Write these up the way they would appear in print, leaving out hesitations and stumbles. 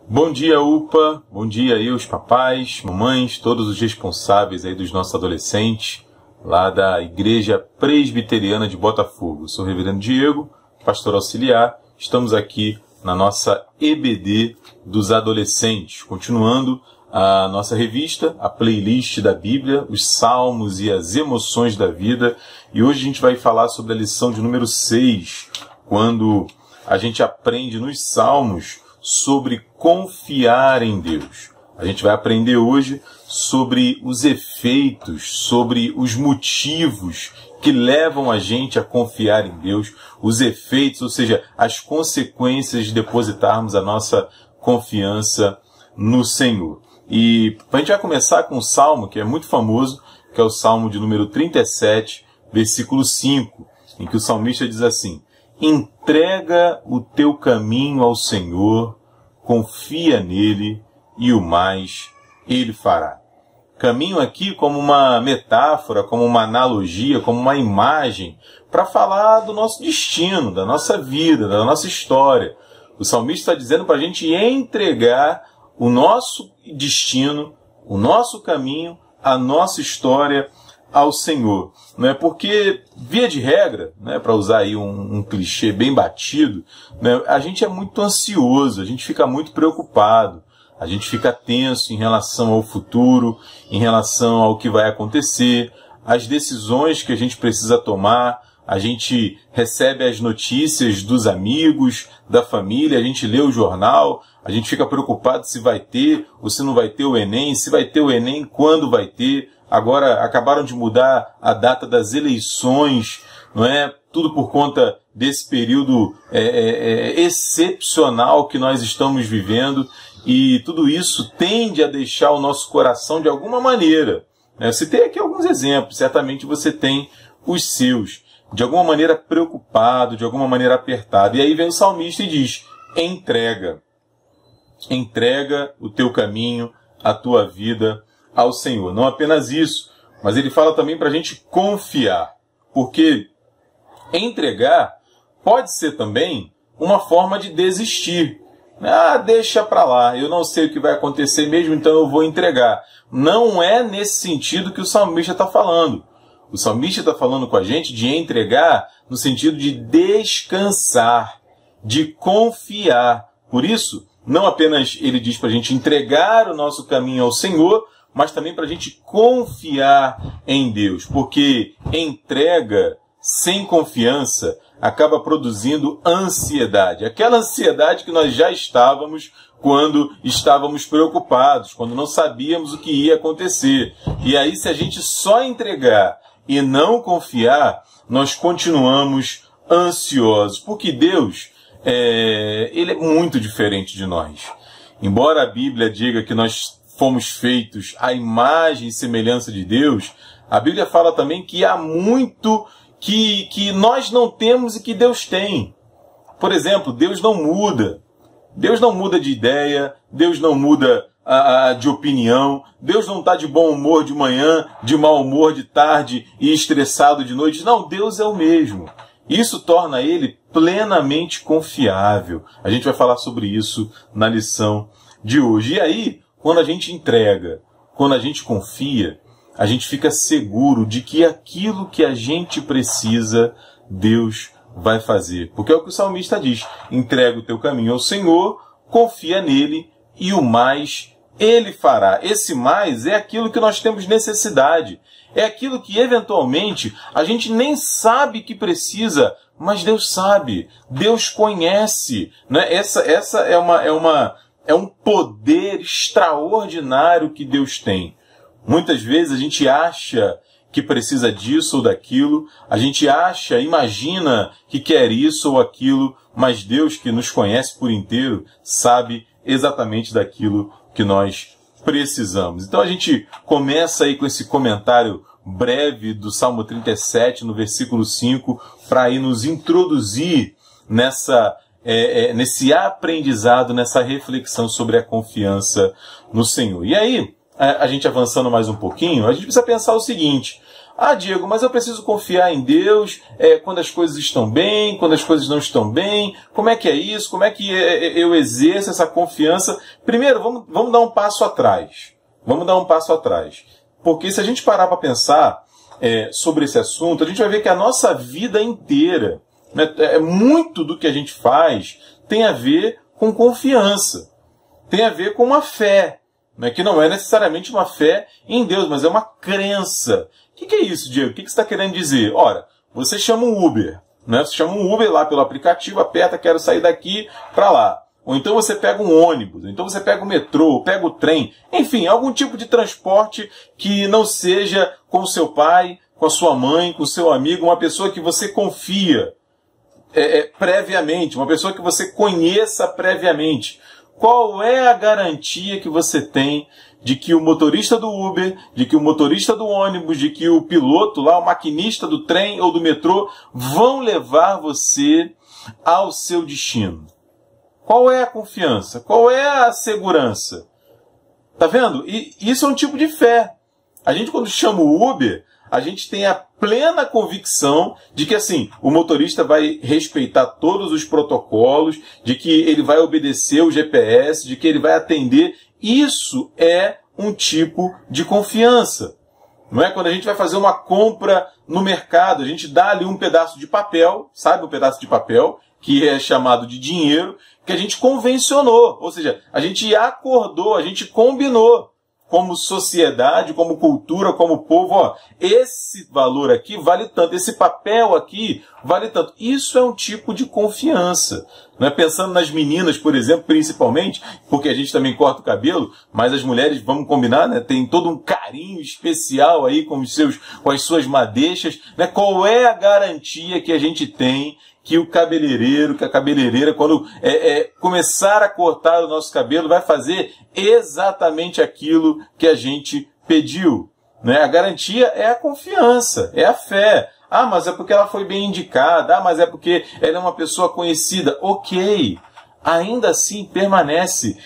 Bom dia, UPA, bom dia aí os papais, mamães, todos os responsáveis aí dos nossos adolescentes, lá da Igreja Presbiteriana de Botafogo. Eu sou o Reverendo Diego, pastor auxiliar, estamos aqui na nossa EBD dos adolescentes, continuando a nossa revista, a playlist da Bíblia, os salmos e as emoções da vida, e hoje a gente vai falar sobre a lição de número 6, quando a gente aprende nos salmos sobre confiar em Deus. A gente vai aprender hoje sobre os efeitos, sobre os motivos que levam a gente a confiar em Deus, os efeitos, ou seja, as consequências de depositarmos a nossa confiança no Senhor. E a gente vai começar com um salmo que é muito famoso, que é o salmo de número 37, versículo 5, em que o salmista diz assim: entrega o teu caminho ao Senhor, confia nele e o mais ele fará. Caminho aqui como uma metáfora, como uma analogia, como uma imagem para falar do nosso destino, da nossa vida, da nossa história. O salmista está dizendo para a gente entregar o nosso destino, o nosso caminho, a nossa história ao Senhor. Não é? Porque, via de regra, né, para usar aí um clichê bem batido, né, a gente é muito ansioso, a gente fica muito preocupado, a gente fica tenso em relação ao futuro, em relação ao que vai acontecer, as decisões que a gente precisa tomar, a gente recebe as notícias dos amigos, da família, a gente lê o jornal, a gente fica preocupado se vai ter ou se não vai ter o Enem, se vai ter o Enem, quando vai ter. Agora acabaram de mudar a data das eleições, não é? Tudo por conta desse período excepcional que nós estamos vivendo, e tudo isso tende a deixar o nosso coração de alguma maneira, né? Você tem aqui alguns exemplos, certamente você tem os seus, de alguma maneira preocupado, de alguma maneira apertado. E aí vem o salmista e diz: entrega o teu caminho, a tua vida ao Senhor. Não apenas isso, mas ele fala também para a gente confiar, porque entregar pode ser também uma forma de desistir. Deixa para lá, eu não sei o que vai acontecer mesmo, então eu vou entregar. Não é nesse sentido que o salmista está falando. O salmista está falando com a gente de entregar no sentido de descansar, de confiar. Por isso, não apenas ele diz para a gente entregar o nosso caminho ao Senhor, mas também para a gente confiar em Deus, porque entrega sem confiança acaba produzindo ansiedade, aquela ansiedade que nós já estávamos quando estávamos preocupados, quando não sabíamos o que ia acontecer. E aí, se a gente só entregar e não confiar, nós continuamos ansiosos, porque Deus, ele é muito diferente de nós. Embora a Bíblia diga que nós fomos feitos à imagem e semelhança de Deus, a Bíblia fala também que há muito que nós não temos e que Deus tem. Por exemplo, Deus não muda. Deus não muda de ideia, Deus não muda de opinião, Deus não está de bom humor de manhã, de mau humor de tarde e estressado de noite. Não, Deus é o mesmo. Isso torna ele plenamente confiável. A gente vai falar sobre isso na lição de hoje. E aí, quando a gente entrega, quando a gente confia, a gente fica seguro de que aquilo que a gente precisa, Deus vai fazer. Porque é o que o salmista diz: entrega o teu caminho ao Senhor, confia nele e o mais ele fará. Esse mais é aquilo que nós temos necessidade. É aquilo que eventualmente a gente nem sabe que precisa, mas Deus sabe. Deus conhece, né? Essa é um poder extraordinário que Deus tem. Muitas vezes a gente acha que precisa disso ou daquilo, a gente imagina que quer isso ou aquilo, mas Deus, que nos conhece por inteiro, sabe exatamente daquilo que nós precisamos. Então a gente começa aí com esse comentário breve do Salmo 37, no versículo 5, para ir nos introduzir nesse aprendizado, nessa reflexão sobre a confiança no Senhor. E aí, a gente avançando mais um pouquinho, a gente precisa pensar o seguinte: Ah, Diego, mas eu preciso confiar em Deus quando as coisas estão bem, quando as coisas não estão bem. Como é que é isso? Como é que eu exerço essa confiança? Primeiro, vamos dar um passo atrás. Vamos dar um passo atrás. Porque se a gente parar para pensar sobre esse assunto, a gente vai ver que a nossa vida inteira, né, muito do que a gente faz tem a ver com confiança. Tem a ver com uma fé, né, que não é necessariamente uma fé em Deus, mas é uma crença. O que é isso, Diego? O que você está querendo dizer? Ora, você chama um Uber, né? Você chama um Uber lá pelo aplicativo, aperta, quero sair daqui para lá. Ou então você pega um ônibus, ou então você pega o metrô, pega o trem, enfim, algum tipo de transporte que não seja com o seu pai, com a sua mãe, com o seu amigo, uma pessoa que você confia previamente, uma pessoa que você conheça previamente. Qual é a garantia que você tem de que o motorista do Uber, de que o motorista do ônibus, de que o piloto lá, o maquinista do trem ou do metrô vão levar você ao seu destino? Qual é a confiança? Qual é a segurança? Tá vendo? E isso é um tipo de fé. A gente, quando chama o Uber, a gente tem a plena convicção de que, assim, o motorista vai respeitar todos os protocolos, de que ele vai obedecer o GPS, de que ele vai atender. Isso é um tipo de confiança. Não é? Quando a gente vai fazer uma compra no mercado, a gente dá ali um pedaço de papel, sabe, um pedaço de papel, que é chamado de dinheiro, que a gente convencionou. Ou seja, a gente acordou, a gente combinou. Como sociedade, como cultura, como povo, ó, esse valor aqui vale tanto, esse papel aqui vale tanto. Isso é um tipo de confiança. Não é? Pensando nas meninas, por exemplo, principalmente, porque a gente também corta o cabelo, mas as mulheres, vamos combinar, né, tem todo um carinho especial aí com as suas madeixas, né? Qual é a garantia que a gente tem que o cabeleireiro, que a cabeleireira, quando começar a cortar o nosso cabelo, vai fazer exatamente aquilo que a gente pediu, né? A garantia é a confiança, é a fé. Ah, mas é porque ela foi bem indicada. Ah, mas é porque ela é uma pessoa conhecida. Ok. Ainda assim permanece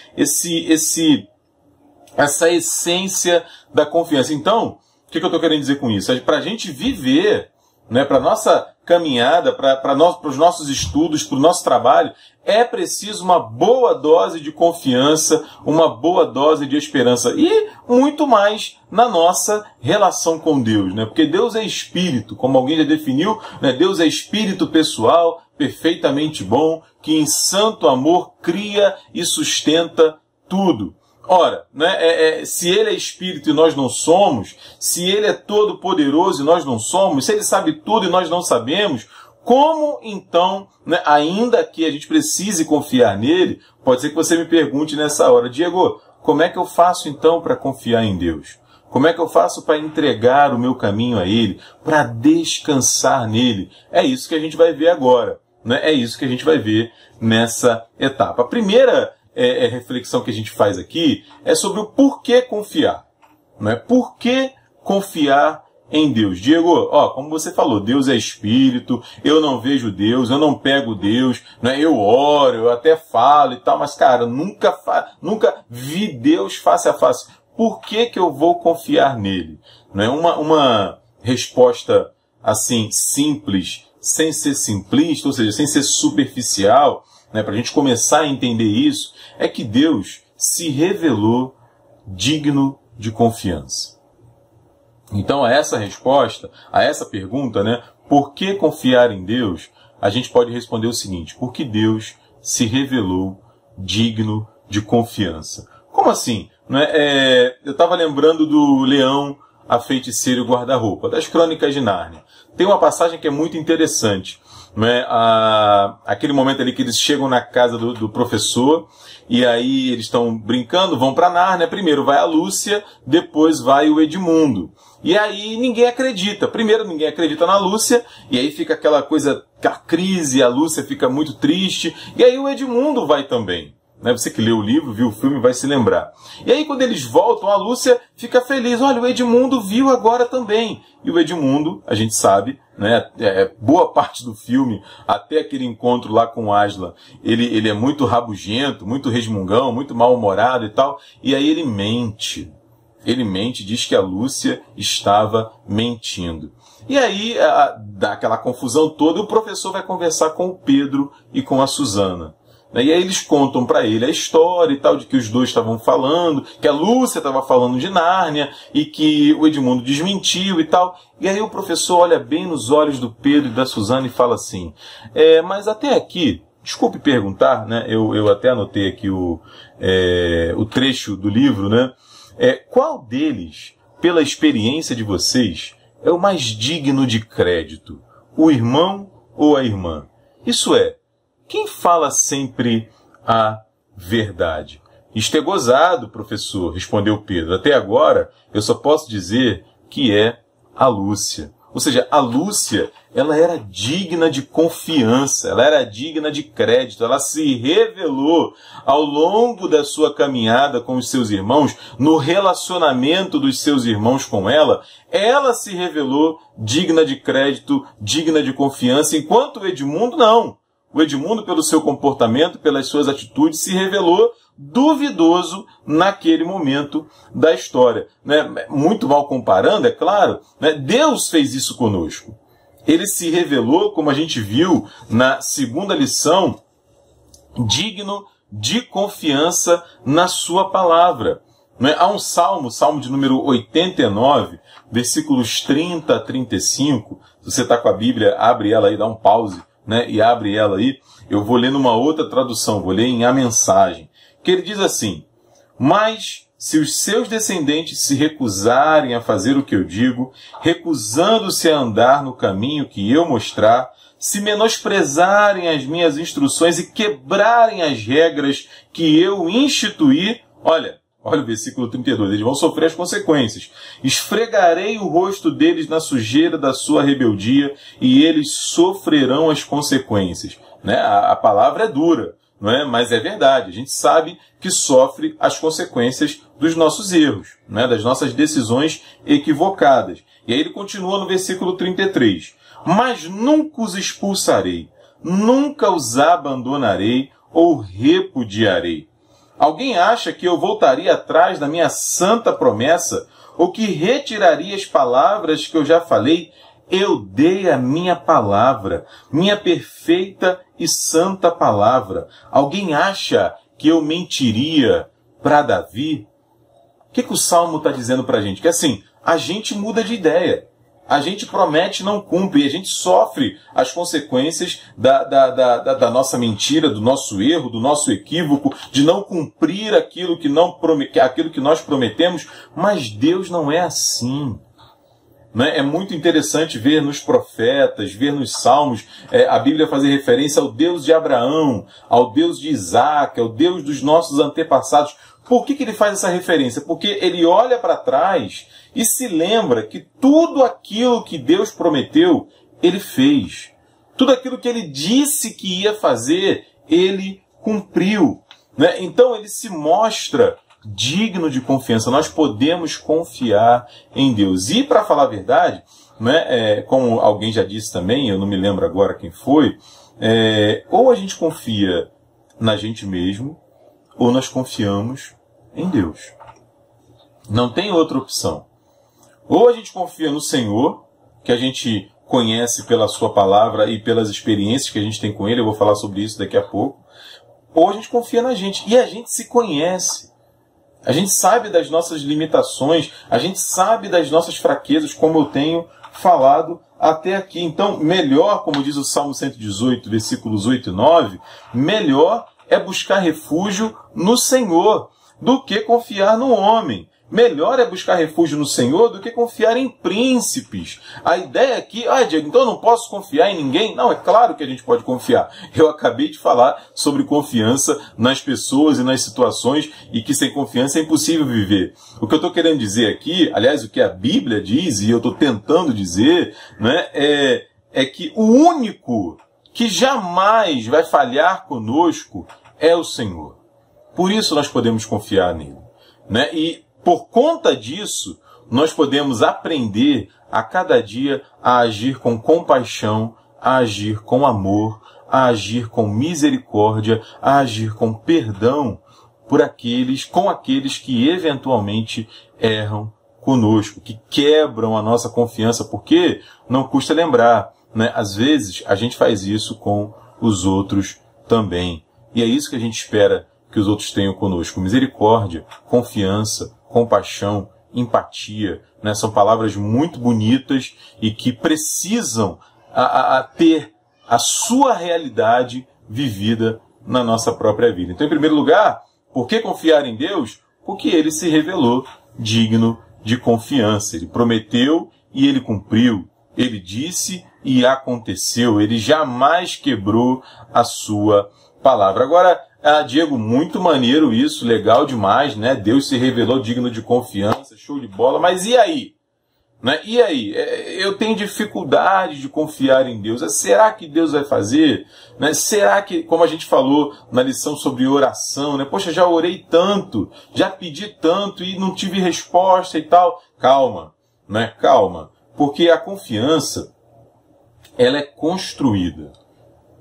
essa essência da confiança. Então, o que eu estou querendo dizer com isso? Para a gente viver, né, para a nossa caminhada, para os nossos estudos, para o nosso trabalho, é preciso uma boa dose de confiança, uma boa dose de esperança e muito mais na nossa relação com Deus, né? Porque Deus é espírito, como alguém já definiu, né? Deus é espírito pessoal, perfeitamente bom, que em santo amor cria e sustenta tudo. Ora, né, se ele é espírito e nós não somos, se ele é todo poderoso e nós não somos, se ele sabe tudo e nós não sabemos, como então, né, ainda que a gente precise confiar nele, pode ser que você me pergunte nessa hora, Diego, como é que eu faço então para confiar em Deus? Como é que eu faço para entregar o meu caminho a ele, para descansar nele? É isso que a gente vai ver agora, né? É isso que a gente vai ver nessa etapa. A primeira reflexão que a gente faz aqui é sobre o porquê confiar. Né? Por que confiar em Deus? Diego, ó, como você falou, Deus é espírito, eu não vejo Deus, eu não pego Deus, né? Eu oro, eu até falo e tal, mas, cara, nunca vi Deus face a face. Por que eu vou confiar nele? Não é uma resposta assim simples, sem ser simplista, ou seja, sem ser superficial, né, para a gente começar a entender isso, é que Deus se revelou digno de confiança. Então, a essa resposta, a essa pergunta, né, por que confiar em Deus, a gente pode responder o seguinte, porque Deus se revelou digno de confiança. Como assim? Né? Eu estava lembrando do Leão, a Feiticeira e o Guarda-Roupa, das Crônicas de Nárnia. Tem uma passagem que é muito interessante. Né? Aquele momento ali que eles chegam na casa do professor e aí eles estão brincando, vão para Nárnia, primeiro vai a Lúcia, depois vai o Edmundo. E aí ninguém acredita. Primeiro ninguém acredita na Lúcia, e aí fica aquela coisa, a crise, a Lúcia fica muito triste, e aí o Edmundo vai também. Né? Você que leu o livro, viu o filme, vai se lembrar. E aí quando eles voltam, a Lúcia fica feliz. Olha, o Edmundo viu agora também. E o Edmundo, a gente sabe, né, boa parte do filme, até aquele encontro lá com Aslan, ele é muito rabugento, muito resmungão, muito mal-humorado e tal. E aí ele mente. Ele mente, diz que a Lúcia estava mentindo. E aí dá aquela confusão toda e o professor vai conversar com o Pedro e com a Susana. E aí eles contam para ele a história e tal, de que os dois estavam falando, que a Lúcia estava falando de Nárnia e que o Edmundo desmentiu e tal. E aí o professor olha bem nos olhos do Pedro e da Susana e fala assim, mas até aqui, desculpe perguntar, né? Eu até anotei aqui o trecho do livro, né? Qual deles, pela experiência de vocês, é o mais digno de crédito? O irmão ou a irmã? Isso é, quem fala sempre a verdade? Isto é gozado, professor, respondeu Pedro. Até agora, eu só posso dizer que é a Lúcia. Ou seja, a Lúcia, ela era digna de confiança, ela era digna de crédito, ela se revelou ao longo da sua caminhada com os seus irmãos, no relacionamento dos seus irmãos com ela se revelou digna de crédito, digna de confiança, enquanto o Edmundo não. O Edmundo, pelo seu comportamento, pelas suas atitudes, se revelou duvidoso naquele momento da história. Né? Muito mal comparando, é claro, né? Deus fez isso conosco. Ele se revelou, como a gente viu na segunda lição, digno de confiança na sua palavra. Né? Há um salmo de número 89, versículos 30 a 35. Se você está com a Bíblia, abre ela aí, dá um pause, né? E abre ela aí. Eu vou ler numa outra tradução, vou ler em A Mensagem. Que ele diz assim, mas se os seus descendentes se recusarem a fazer o que eu digo, recusando-se a andar no caminho que eu mostrar, se menosprezarem as minhas instruções e quebrarem as regras que eu instituí, olha o versículo 32, eles vão sofrer as consequências. Esfregarei o rosto deles na sujeira da sua rebeldia e eles sofrerão as consequências. Né? A palavra é dura, não é? Mas é verdade. A gente sabe que sofre as consequências dos nossos erros, né? Das nossas decisões equivocadas. E aí ele continua no versículo 33. Mas nunca os expulsarei, nunca os abandonarei ou repudiarei. Alguém acha que eu voltaria atrás da minha santa promessa ou que retiraria as palavras que eu já falei? Eu dei a minha palavra, minha perfeita e santa palavra. Alguém acha que eu mentiria para Davi? O que o Salmo está dizendo para a gente? Que assim, a gente muda de ideia. A gente promete e não cumpre. E a gente sofre as consequências da nossa mentira, do nosso erro, do nosso equívoco, de não cumprir aquilo que nós prometemos. Mas Deus não é assim. É muito interessante ver nos profetas, ver nos salmos, a Bíblia fazer referência ao Deus de Abraão, ao Deus de Isaac, ao Deus dos nossos antepassados. Por que ele faz essa referência? Porque ele olha para trás e se lembra que tudo aquilo que Deus prometeu, ele fez. Tudo aquilo que ele disse que ia fazer, ele cumpriu. Então ele se mostra digno de confiança. Nós podemos confiar em Deus. E, para falar a verdade, como alguém já disse também, eu não me lembro agora quem foi, ou a gente confia na gente mesmo, ou nós confiamos em Deus. Não tem outra opção. Ou a gente confia no Senhor, que a gente conhece pela sua palavra e pelas experiências que a gente tem com Ele, eu vou falar sobre isso daqui a pouco, ou a gente confia na gente. E a gente se conhece. A gente sabe das nossas limitações, a gente sabe das nossas fraquezas, como eu tenho falado até aqui. Então, melhor, como diz o Salmo 118, versículos 8 e 9, melhor é buscar refúgio no Senhor do que confiar no homem. Melhor é buscar refúgio no Senhor do que confiar em príncipes. A ideia aqui, Diego, então eu não posso confiar em ninguém? Não, é claro que a gente pode confiar. Eu acabei de falar sobre confiança nas pessoas e nas situações e que sem confiança é impossível viver. O que eu estou querendo dizer aqui, aliás, o que a Bíblia diz, e eu estou tentando dizer, é que o único que jamais vai falhar conosco é o Senhor. Por isso nós podemos confiar nele. E por conta disso, nós podemos aprender a cada dia a agir com compaixão, a agir com amor, a agir com misericórdia, a agir com perdão, com aqueles que eventualmente erram conosco, que quebram a nossa confiança, porque não custa lembrar, né? Às vezes a gente faz isso com os outros também. E é isso que a gente espera que os outros tenham conosco. Misericórdia, confiança, compaixão, empatia, né? São palavras muito bonitas e que precisam ter a sua realidade vivida na nossa própria vida. Então, em primeiro lugar, por que confiar em Deus? Porque Ele se revelou digno de confiança. Ele prometeu e Ele cumpriu. Ele disse e aconteceu. Ele jamais quebrou a sua palavra. Agora, Diego, muito maneiro isso, legal demais, né? Deus se revelou digno de confiança, show de bola. Mas e aí? Né? E aí? Eu tenho dificuldade de confiar em Deus. Será que Deus vai fazer? Né? Será que, como a gente falou na lição sobre oração, né? Poxa, já orei tanto, já pedi tanto e não tive resposta e tal. Calma, né? Calma. Porque a confiança, ela é construída.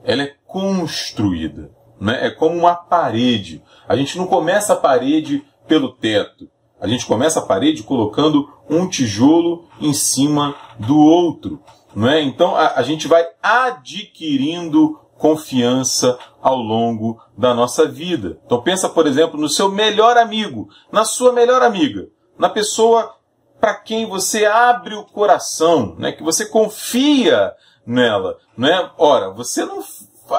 Ela é construída. Né? É como uma parede. A gente não começa a parede pelo teto. A gente começa a parede colocando um tijolo em cima do outro. Não é? Então a gente vai adquirindo confiança ao longo da nossa vida. Então pensa, por exemplo, no seu melhor amigo, na sua melhor amiga, na pessoa para quem você abre o coração, né? Que você confia nela. Né? Ora, você não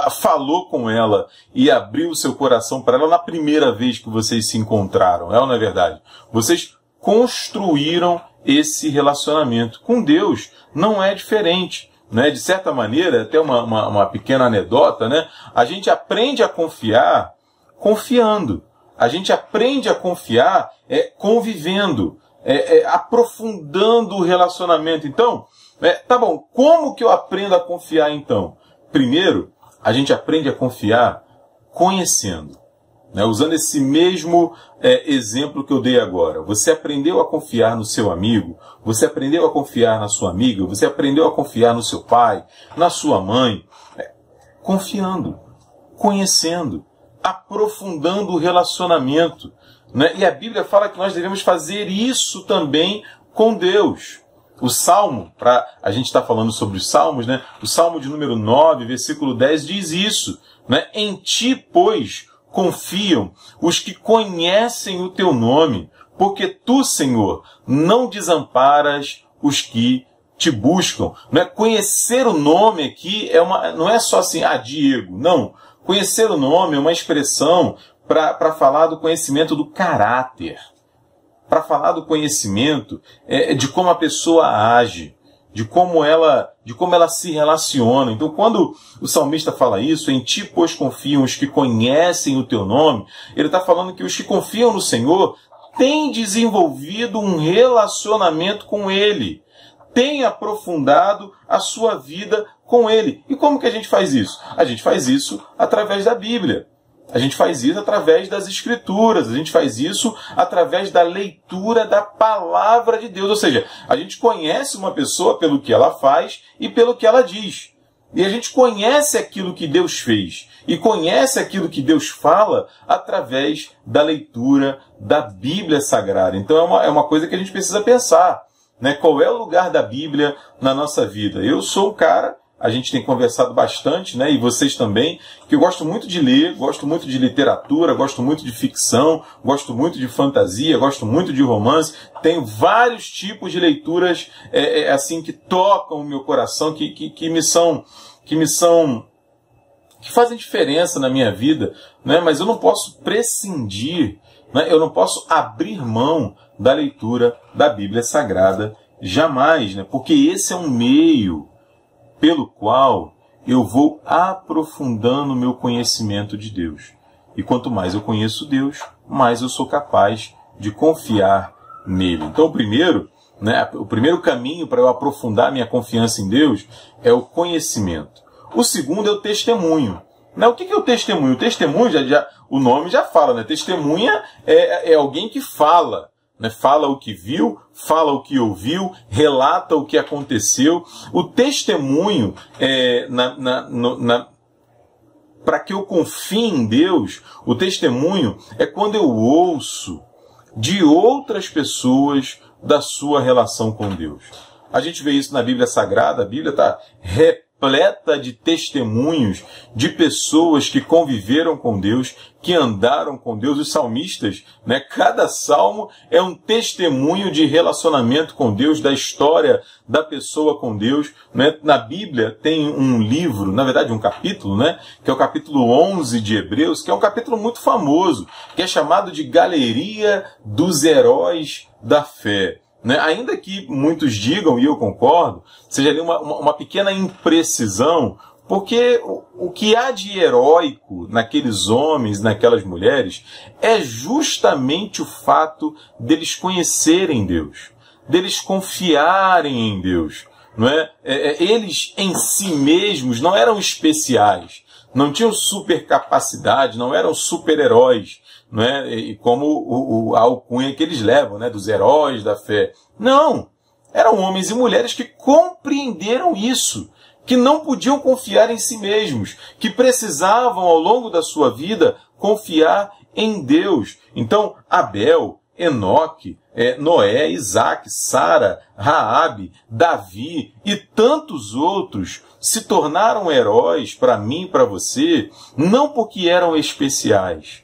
falou com ela e abriu o seu coração para ela na primeira vez que vocês se encontraram, é ou não é verdade? Vocês construíram esse relacionamento. Com Deus não é diferente, né? De certa maneira, até uma pequena anedota, né? A gente aprende a confiar confiando. A gente aprende a confiar convivendo, aprofundando o relacionamento. Então, tá bom, como que eu aprendo a confiar então? Primeiro, a gente aprende a confiar conhecendo. Né? Usando esse mesmo exemplo que eu dei agora. Você aprendeu a confiar no seu amigo, você aprendeu a confiar na sua amiga, você aprendeu a confiar no seu pai, na sua mãe. Confiando, conhecendo, aprofundando o relacionamento. Né? E a Bíblia fala que nós devemos fazer isso também com Deus. O Salmo, a gente está falando sobre os Salmos, né? O Salmo de número 9, versículo 10, diz isso. Né? Em ti, pois, confiam os que conhecem o teu nome, porque tu, Senhor, não desamparas os que te buscam. Né? Conhecer o nome aqui não é só assim, Diego. Não. Conhecer o nome é uma expressão para falar do conhecimento do caráter. Para falar do conhecimento de como a pessoa age, de como ela se relaciona. Então, quando o salmista fala isso, em ti, pois, confiam os que conhecem o teu nome, ele está falando que os que confiam no Senhor têm desenvolvido um relacionamento com Ele, têm aprofundado a sua vida com Ele. E como que a gente faz isso? A gente faz isso através da Bíblia. A gente faz isso através das Escrituras, a gente faz isso através da leitura da Palavra de Deus. Ou seja, a gente conhece uma pessoa pelo que ela faz e pelo que ela diz. E a gente conhece aquilo que Deus fez e conhece aquilo que Deus fala através da leitura da Bíblia Sagrada. Então é uma coisa que a gente precisa pensar. Né? Qual é o lugar da Bíblia na nossa vida? Eu sou um cara... A gente tem conversado bastante, né? E vocês também, que eu gosto muito de ler, gosto muito de literatura, gosto muito de ficção, gosto muito de fantasia, gosto muito de romance. Tenho vários tipos de leituras assim que tocam o meu coração, que fazem diferença na minha vida, né? Mas eu não posso prescindir, né? Eu não posso abrir mão da leitura da Bíblia Sagrada jamais, né? Porque esse é um meio pelo qual eu vou aprofundando o meu conhecimento de Deus. E quanto mais eu conheço Deus, mais eu sou capaz de confiar nele. Então, o primeiro caminho para eu aprofundar minha confiança em Deus é o conhecimento. O segundo é o testemunho. Né? O que é o testemunho? O testemunho, o nome já fala, né? Testemunha é alguém que fala. Né? Fala o que viu, fala o que ouviu, relata o que aconteceu. O testemunho, para que eu confie em Deus, o testemunho é quando eu ouço de outras pessoas da sua relação com Deus. A gente vê isso na Bíblia Sagrada, a Bíblia está repleta de testemunhos de pessoas que conviveram com Deus, que andaram com Deus. Os salmistas, né, cada salmo é um testemunho de relacionamento com Deus, da história da pessoa com Deus, né? Na Bíblia tem um livro, na verdade um capítulo, né, que é o capítulo 11 de Hebreus, que é um capítulo muito famoso, que é chamado de Galeria dos Heróis da Fé. Né? Ainda que muitos digam, e eu concordo, seja ali uma pequena imprecisão, porque o que há de heróico naqueles homens, naquelas mulheres, é justamente o fato deles conhecerem Deus, deles confiarem em Deus. Não é? Eles em si mesmos não eram especiais, não tinham super capacidade, não eram super-heróis, não é? E como a alcunha que eles levam, né, dos heróis da fé. Não! Eram homens e mulheres que compreenderam isso, que não podiam confiar em si mesmos, que precisavam, ao longo da sua vida, confiar em Deus. Então, Abel, Enoque, Noé, Isaac, Sara, Raabe, Davi e tantos outros se tornaram heróis para mim e para você, não porque eram especiais,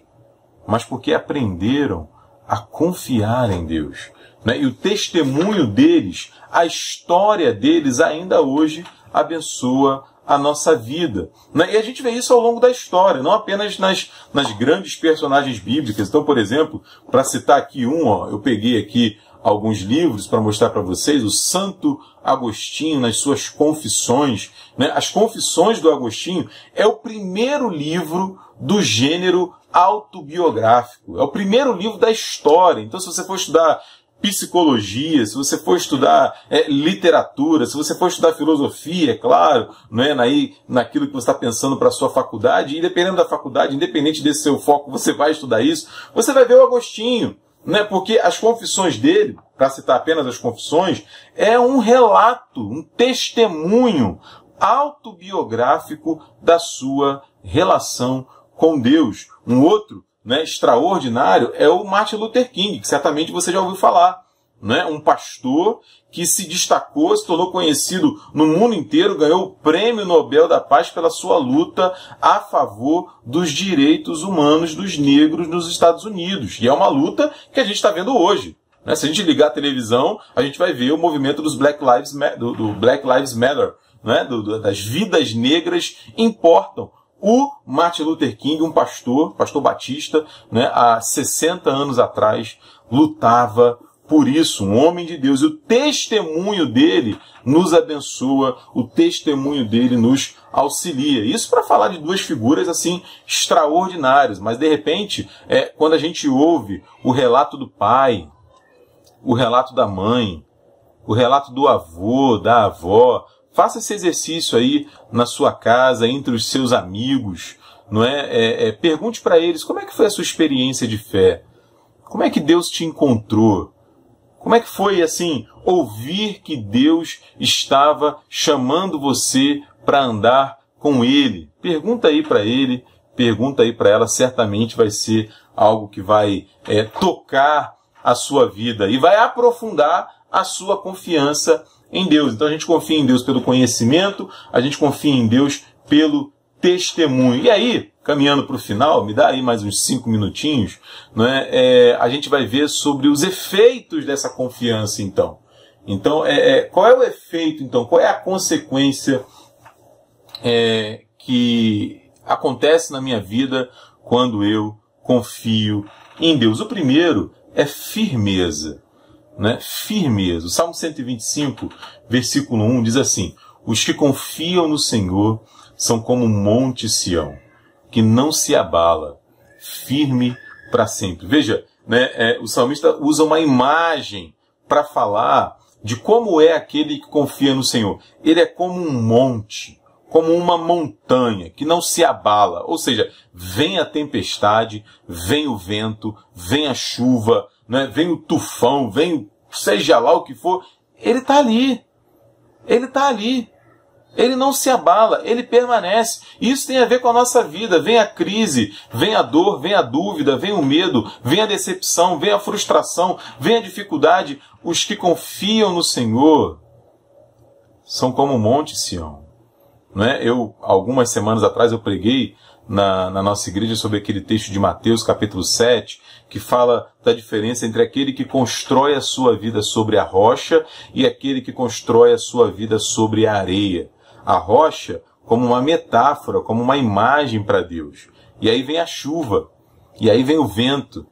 mas porque aprenderam a confiar em Deus. Né? E o testemunho deles, a história deles ainda hoje abençoa a nossa vida. Né? E a gente vê isso ao longo da história, não apenas nas grandes personagens bíblicas. Então, por exemplo, para citar aqui eu peguei aqui alguns livros para mostrar para vocês, o Santo Agostinho, nas suas Confissões. Né? As Confissões do Agostinho é o primeiro livro do gênero autobiográfico. É o primeiro livro da história. Então, se você for estudar psicologia, se você for estudar literatura, se você for estudar filosofia, é claro, não é? Naquilo que você está pensando para a sua faculdade, e dependendo da faculdade, independente desse seu foco, você vai estudar isso, você vai ver o Agostinho, né? Porque as confissões dele, para citar apenas as confissões, é um relato, um testemunho autobiográfico da sua relação com Deus. Um outro, né, extraordinário é o Martin Luther King, que certamente você já ouviu falar. Né? Um pastor que se destacou, se tornou conhecido no mundo inteiro, ganhou o Prêmio Nobel da Paz pela sua luta a favor dos direitos humanos dos negros nos Estados Unidos. E é uma luta que a gente está vendo hoje. Né? Se a gente ligar a televisão, a gente vai ver o movimento dos Black Lives Matter, né? Das vidas negras importam. O Martin Luther King, um pastor batista, né, há 60 anos atrás, lutava por isso, um homem de Deus. E o testemunho dele nos abençoa, o testemunho dele nos auxilia. Isso para falar de duas figuras assim extraordinárias, mas de repente, quando a gente ouve o relato do pai, o relato da mãe, o relato do avô, da avó, faça esse exercício aí na sua casa, entre os seus amigos, não é? Pergunte para eles como é que foi a sua experiência de fé, como é que Deus te encontrou, como é que foi assim ouvir que Deus estava chamando você para andar com Ele. Pergunta aí para ele, pergunta aí para ela, certamente vai ser algo que vai tocar a sua vida e vai aprofundar a sua confiança em Deus. Então a gente confia em Deus pelo conhecimento, a gente confia em Deus pelo testemunho. E aí, caminhando para o final, me dá aí mais uns 5 minutinhos, não é? A gente vai ver sobre os efeitos dessa confiança, então. Então, qual é o efeito, então? Qual é a consequência que acontece na minha vida quando eu confio em Deus? O primeiro é firmeza. Né? Firmeza. O Salmo 125, versículo 1 diz assim: os que confiam no Senhor são como um monte Sião, que não se abala, firme para sempre. Veja, né, o salmista usa uma imagem para falar de como é aquele que confia no Senhor. Ele é como um monte, como uma montanha, que não se abala. Ou seja, vem a tempestade, vem o vento, vem a chuva, né, vem o tufão, vem seja lá o que for, ele está ali. Ele está ali. Ele não se abala, ele permanece. Isso tem a ver com a nossa vida. Vem a crise, vem a dor, vem a dúvida, vem o medo, vem a decepção, vem a frustração, vem a dificuldade. Os que confiam no Senhor são como o Monte Sião. Não é? Algumas semanas atrás, eu preguei na nossa igreja sobre aquele texto de Mateus, capítulo 7, que fala da diferença entre aquele que constrói a sua vida sobre a rocha e aquele que constrói a sua vida sobre a areia. A rocha como uma metáfora, como uma imagem para Deus. E aí vem a chuva, e aí vem o vento,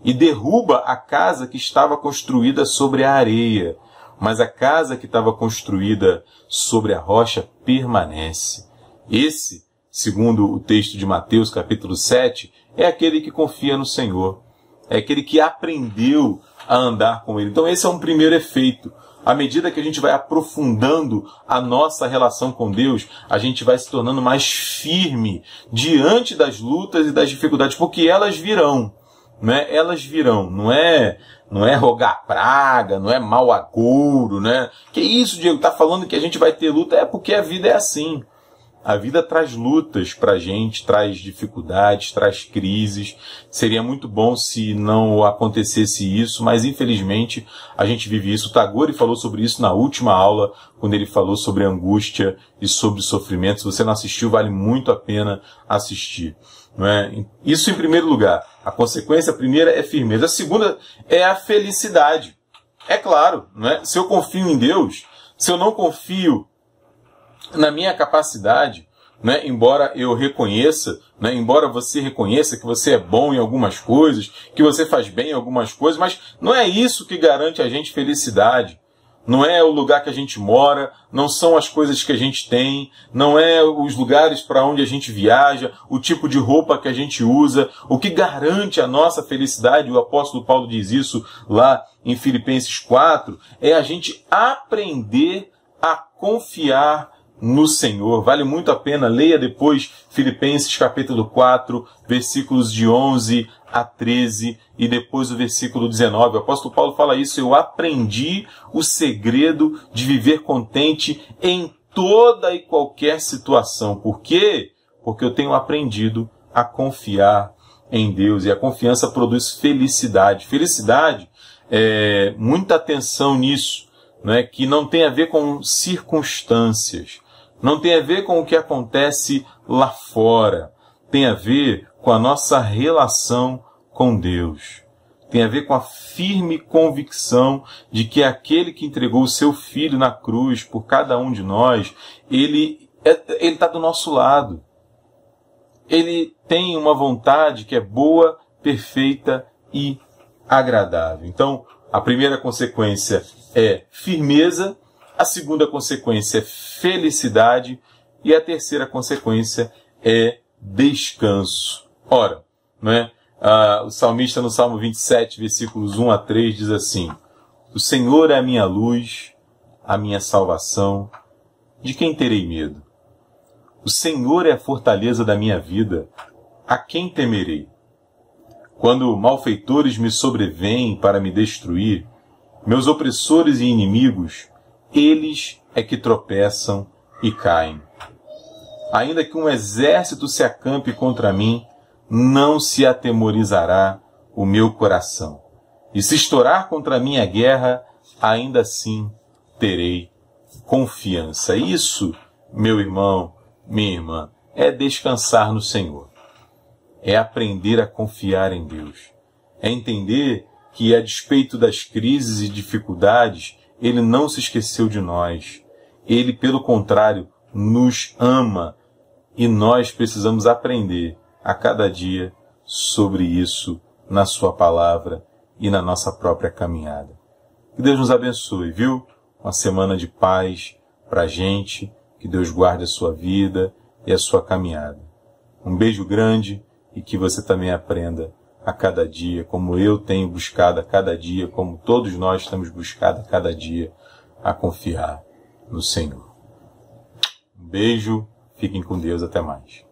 e derruba a casa que estava construída sobre a areia. Mas a casa que estava construída sobre a rocha permanece. Esse, segundo o texto de Mateus, capítulo 7, é aquele que confia no Senhor. É aquele que aprendeu a andar com Ele. Então esse é um primeiro efeito. À medida que a gente vai aprofundando a nossa relação com Deus, a gente vai se tornando mais firme diante das lutas e das dificuldades, porque elas virão. Né? Elas virão. Não é rogar praga, não é mau agouro, né? Que isso, Diego? Tá falando que a gente vai ter luta? É porque a vida é assim. A vida traz lutas pra gente, traz dificuldades, traz crises. Seria muito bom se não acontecesse isso, mas infelizmente a gente vive isso. O Tagore falou sobre isso na última aula, quando ele falou sobre angústia e sobre sofrimento. Se você não assistiu, vale muito a pena assistir. Não é? Isso em primeiro lugar. A consequência primeira é firmeza. A segunda é a felicidade. É claro, não é? Se eu confio em Deus, se eu não confio na minha capacidade, né, embora eu reconheça, né, embora você reconheça que você é bom em algumas coisas, que você faz bem em algumas coisas, mas não é isso que garante a gente felicidade. Não é o lugar que a gente mora, não são as coisas que a gente tem, não é os lugares para onde a gente viaja, o tipo de roupa que a gente usa. O que garante a nossa felicidade, o apóstolo Paulo diz isso lá em Filipenses 4, é a gente aprender a confiar no Senhor. Vale muito a pena, leia depois Filipenses capítulo 4, versículos de 11 a 13 e depois o versículo 19. O apóstolo Paulo fala isso: eu aprendi o segredo de viver contente em toda e qualquer situação. Por quê? Porque eu tenho aprendido a confiar em Deus, e a confiança produz felicidade. Felicidade, muita atenção nisso, né? Que não tem a ver com circunstâncias, não tem a ver com o que acontece lá fora, tem a ver com a nossa relação com Deus. Tem a ver com a firme convicção de que aquele que entregou o seu Filho na cruz por cada um de nós, ele está do nosso lado. Ele tem uma vontade que é boa, perfeita e agradável. Então, a primeira consequência é firmeza, a segunda consequência é felicidade e a terceira consequência é descanso. Ora, não é? O salmista no Salmo 27, versículos 1 a 3 diz assim: o Senhor é a minha luz, a minha salvação, de quem terei medo? O Senhor é a fortaleza da minha vida, a quem temerei? Quando malfeitores me sobrevêm para me destruir, meus opressores e inimigos, eles é que tropeçam e caem. Ainda que um exército se acampe contra mim, não se atemorizará o meu coração. E se estourar contra mim a guerra, ainda assim terei confiança. Isso, meu irmão, minha irmã, é descansar no Senhor. É aprender a confiar em Deus. É entender que, a despeito das crises e dificuldades, Ele não se esqueceu de nós. Ele, pelo contrário, nos ama. E nós precisamos aprender a cada dia sobre isso na sua palavra e na nossa própria caminhada. Que Deus nos abençoe, viu? Uma semana de paz pra gente. Que Deus guarde a sua vida e a sua caminhada. Um beijo grande e que você também aprenda a cada dia, como eu tenho buscado a cada dia, como todos nós temos buscado a cada dia, a confiar no Senhor. Um beijo, fiquem com Deus, até mais.